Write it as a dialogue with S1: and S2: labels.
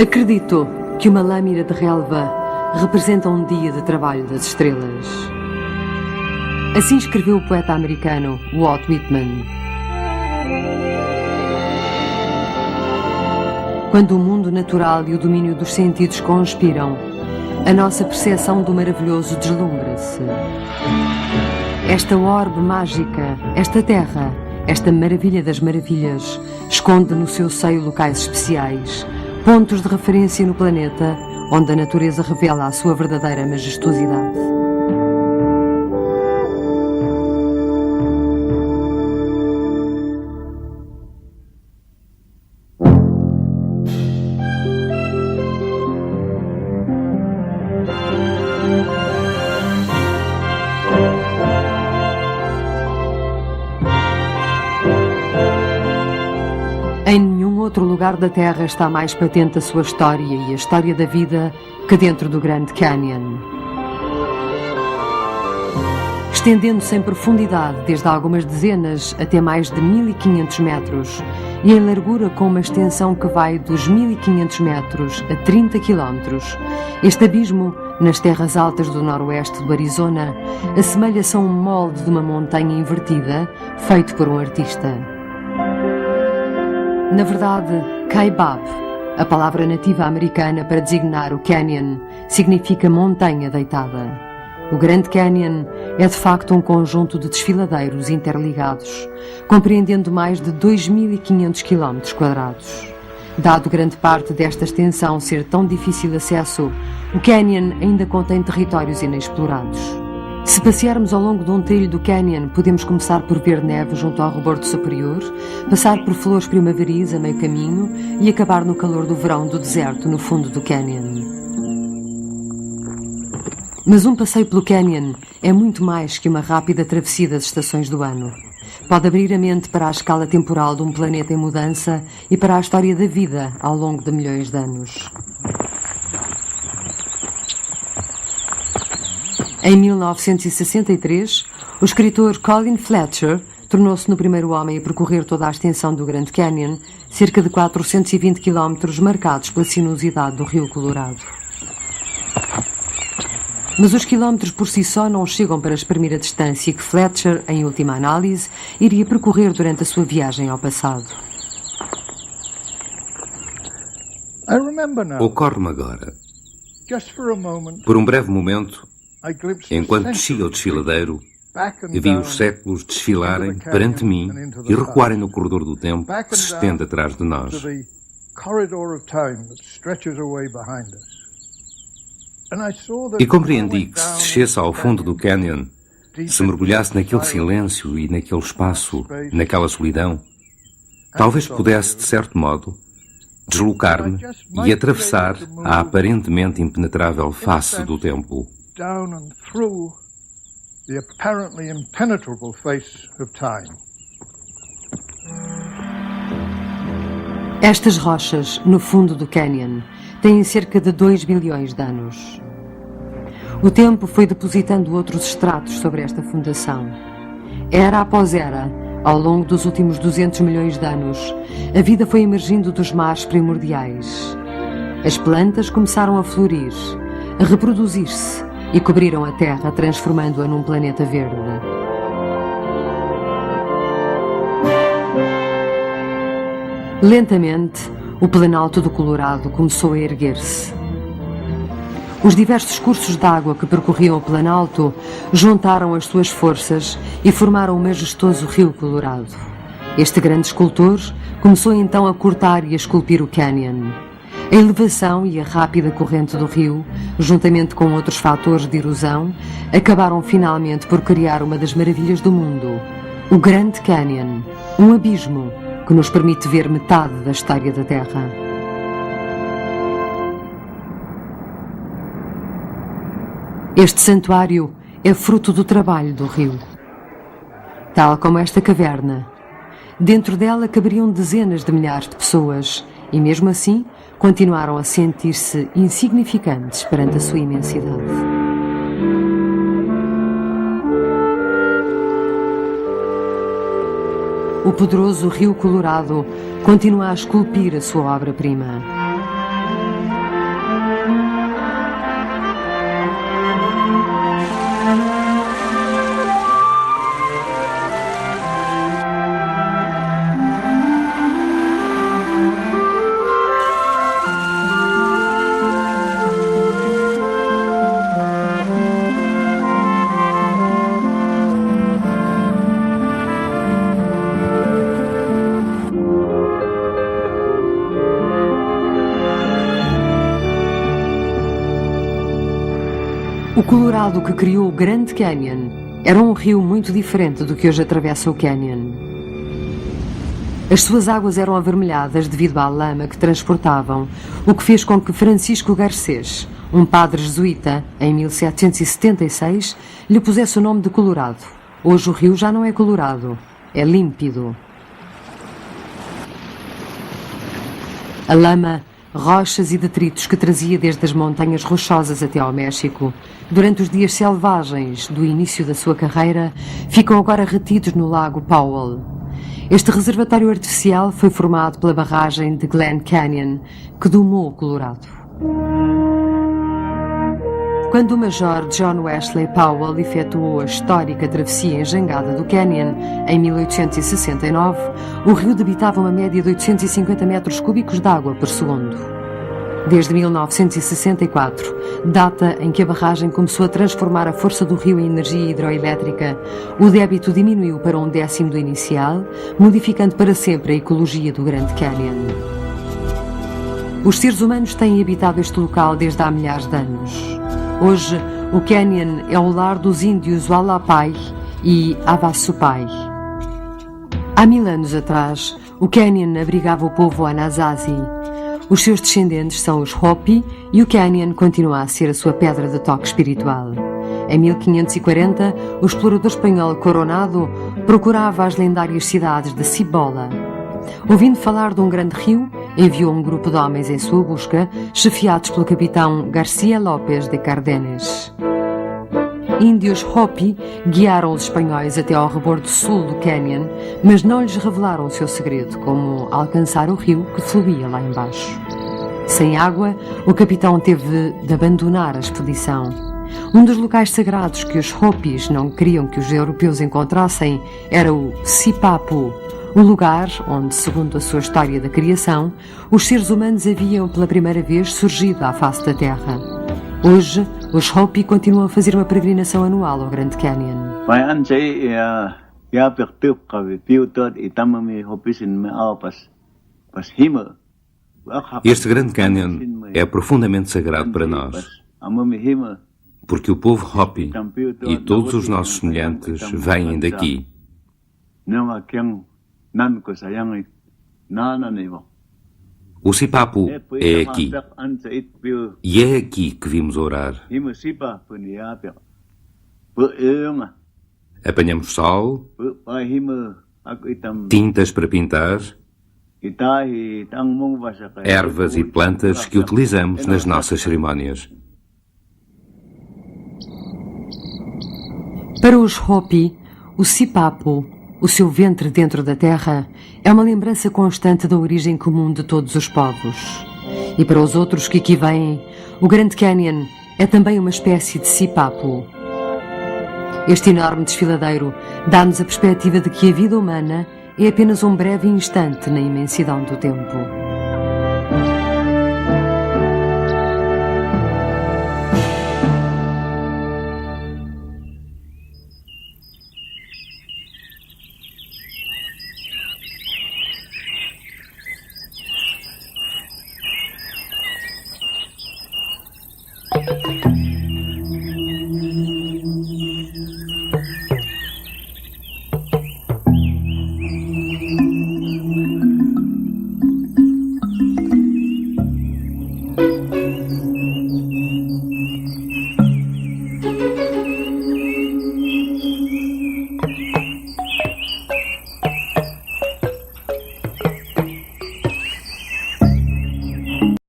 S1: Acredito que uma lâmina de relva representa um dia de trabalho das estrelas. Assim escreveu o poeta americano Walt Whitman. Quando o mundo natural e o domínio dos sentidos conspiram, a nossa percepção do maravilhoso deslumbra-se. Esta orbe mágica, esta terra, esta maravilha das maravilhas, esconde no seu seio locais especiais, pontos de referência no planeta, onde a natureza revela a sua verdadeira majestosidade. Em nenhum outro lugar da Terra está mais patente a sua história e a história da vida que dentro do Grand Canyon. Estendendo-se em profundidade desde algumas dezenas até mais de 1500 metros e em largura com uma extensão que vai dos 1500 metros a 30 quilómetros, este abismo, nas terras altas do noroeste do Arizona, assemelha-se a um molde de uma montanha invertida feito por um artista. Na verdade, Kaibab, a palavra nativa americana para designar o canyon, significa montanha deitada. O Grand Canyon é de facto um conjunto de desfiladeiros interligados, compreendendo mais de 2.500 km². Dado grande parte desta extensão ser tão difícil acesso, o canyon ainda contém territórios inexplorados. Se passearmos ao longo de um trilho do canyon, podemos começar por ver neve junto ao rebordo superior, passar por flores primaveris a meio caminho e acabar no calor do verão do deserto no fundo do canyon. Mas um passeio pelo canyon é muito mais que uma rápida travessia das estações do ano. Pode abrir a mente para a escala temporal de um planeta em mudança e para a história da vida ao longo de milhões de anos. Em 1963, o escritor Colin Fletcher tornou-se no primeiro homem a percorrer toda a extensão do Grand Canyon, cerca de 420 quilómetros marcados pela sinuosidade do Rio Colorado. Mas os quilómetros por si só não chegam para exprimir a distância que Fletcher, em última análise, iria percorrer durante a sua viagem ao passado.
S2: Ocorre-me agora, por um breve momento, enquanto descia o desfiladeiro, vi os séculos desfilarem perante mim e recuarem no corredor do tempo que se estende atrás de nós. E compreendi que se descesse ao fundo do canyon, se mergulhasse naquele silêncio e naquele espaço, naquela solidão, talvez pudesse, de certo modo, deslocar-me e atravessar a aparentemente impenetrável face do tempo.
S3: Down and through the apparently impenetrable face of time.
S1: Estas rochas, no fundo do canyon, têm cerca de 2 bilhões de anos. O tempo foi depositando outros estratos sobre esta fundação. Era após era, ao longo dos últimos 200 milhões de anos, a vida foi emergindo dos mares primordiais. As plantas começaram a florir, a reproduzir-se, e cobriram a Terra, transformando-a num planeta verde. Lentamente, o Planalto do Colorado começou a erguer-se. Os diversos cursos de água que percorriam o Planalto juntaram as suas forças e formaram o majestoso Rio Colorado. Este grande escultor começou então a cortar e a esculpir o canyon. A elevação e a rápida corrente do rio, juntamente com outros fatores de erosão, acabaram finalmente por criar uma das maravilhas do mundo, o Grand Canyon, um abismo que nos permite ver metade da história da Terra. Este santuário é fruto do trabalho do rio. Tal como esta caverna, dentro dela caberiam dezenas de milhares de pessoas e, mesmo assim, continuaram a sentir-se insignificantes perante a sua imensidade. O poderoso Rio Colorado continua a esculpir a sua obra-prima. O Colorado que criou o Grand Canyon era um rio muito diferente do que hoje atravessa o Canyon. As suas águas eram avermelhadas devido à lama que transportavam, o que fez com que Francisco Garcés, um padre jesuíta, em 1776, lhe pusesse o nome de Colorado. Hoje o rio já não é colorado, é límpido. A lama, rochas e detritos que trazia desde as montanhas rochosas até ao México, durante os dias selvagens do início da sua carreira, ficam agora retidos no lago Powell. Este reservatório artificial foi formado pela barragem de Glen Canyon, que domou o Colorado. Quando o Major John Wesley Powell efetuou a histórica travessia enjangada do Canyon, em 1869, o rio debitava uma média de 850 metros cúbicos de água por segundo. Desde 1964, data em que a barragem começou a transformar a força do rio em energia hidroelétrica, o débito diminuiu para 1/10 do inicial, modificando para sempre a ecologia do Grand Canyon. Os seres humanos têm habitado este local desde há milhares de anos. Hoje, o Canyon é o lar dos índios Hualapai e Havasupai. Há 1000 anos atrás, o Canyon abrigava o povo Anasazi. Os seus descendentes são os Hopi e o Canyon continua a ser a sua pedra de toque espiritual. Em 1540, o explorador espanhol Coronado procurava as lendárias cidades de Cibola. Ouvindo falar de um grande rio, enviou um grupo de homens em sua busca, chefiados pelo capitão Garcia López de Cardenes. Índios Hopi guiaram os espanhóis até ao rebordo sul do Canyon, mas não lhes revelaram o seu segredo, como alcançar o rio que fluía lá embaixo. Sem água, o capitão teve de abandonar a expedição. Um dos locais sagrados que os Hopis não queriam que os europeus encontrassem era o Sipapu, o lugar onde, segundo a sua história da criação, os seres humanos haviam pela primeira vez surgido à face da Terra. Hoje, os Hopi continuam a fazer uma peregrinação anual ao Grand Canyon.
S2: Este Grand Canyon é profundamente sagrado para nós, porque o povo Hopi e todos os nossos semelhantes vêm daqui. O Sipapu é aqui, e é aqui que vimos orar. Apanhamos sal, tintas para pintar, ervas e plantas que utilizamos nas nossas cerimónias.
S1: Para os Hopi, o Sipapu, o seu ventre dentro da terra, é uma lembrança constante da origem comum de todos os povos. E para os outros que aqui vêm, o Grand Canyon é também uma espécie de Sipapu. Este enorme desfiladeiro dá-nos a perspectiva de que a vida humana é apenas um breve instante na imensidão do tempo.